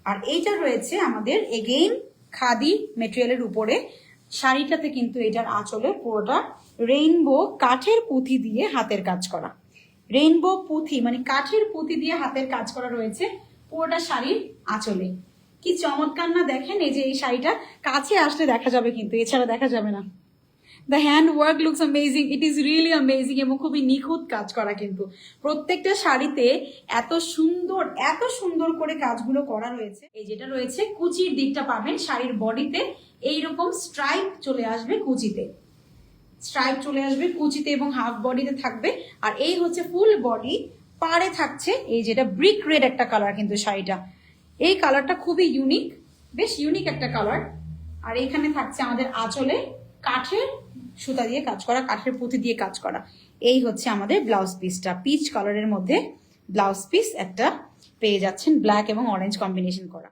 আর এইটা রয়েছে আমাদের এগেইন খাদি মেটেরিয়ালের উপরে। শাড়িটাতে কিন্তু এটার আঁচলে পুরোটা রেইনবো কাঠের পুঁথি দিয়ে হাতের কাজ করা, রেইনবো পুঁথি মানে কাঠের পুঁথি দিয়ে হাতের কাজ করা রয়েছে পুরোটা শাড়ির আঁচলে। কি চমৎকার না দেখেন। এই যে এই শাড়িটা কাছে আসলে দেখা যাবে, কিন্তু এছাড়া দেখা যাবে না। The hand work looks amazing, it is really amazing এবং খুবই নিখুঁত কাজ করা। কিন্তু প্রত্যেকটা শাড়িতে এত সুন্দর করে কাজগুলো করা রয়েছে। এই যেটা রয়েছে কুচির দিকটা পাবেন শাড়ির বডিতে, এইরকম স্ট্রাইপ চলে আসবে কুচিতে, স্ট্রাইপ চলে আসবে কুচিতে এবং হাফ বডিতে থাকবে। আর এই হচ্ছে ফুল বডি, পাড়ে থাকছে এই যেটা ব্রিক রেড একটা কালার। কিন্তু শাড়িটা এই কালারটা খুবই ইউনিক, বেশ ইউনিক একটা কালার। আর এখানে থাকছে আমাদের আঁচলে কাঠের সুতা দিয়ে কাজ করা, কাঠের পুঁথি দিয়ে কাজ করা। এই হচ্ছে আমাদের ব্লাউজ পিসটা, পিচ কালারের মধ্যে ব্লাউজ পিস একটা পেয়ে যাচ্ছেন, ব্ল্যাক এবং অরেঞ্জ কম্বিনেশন করা।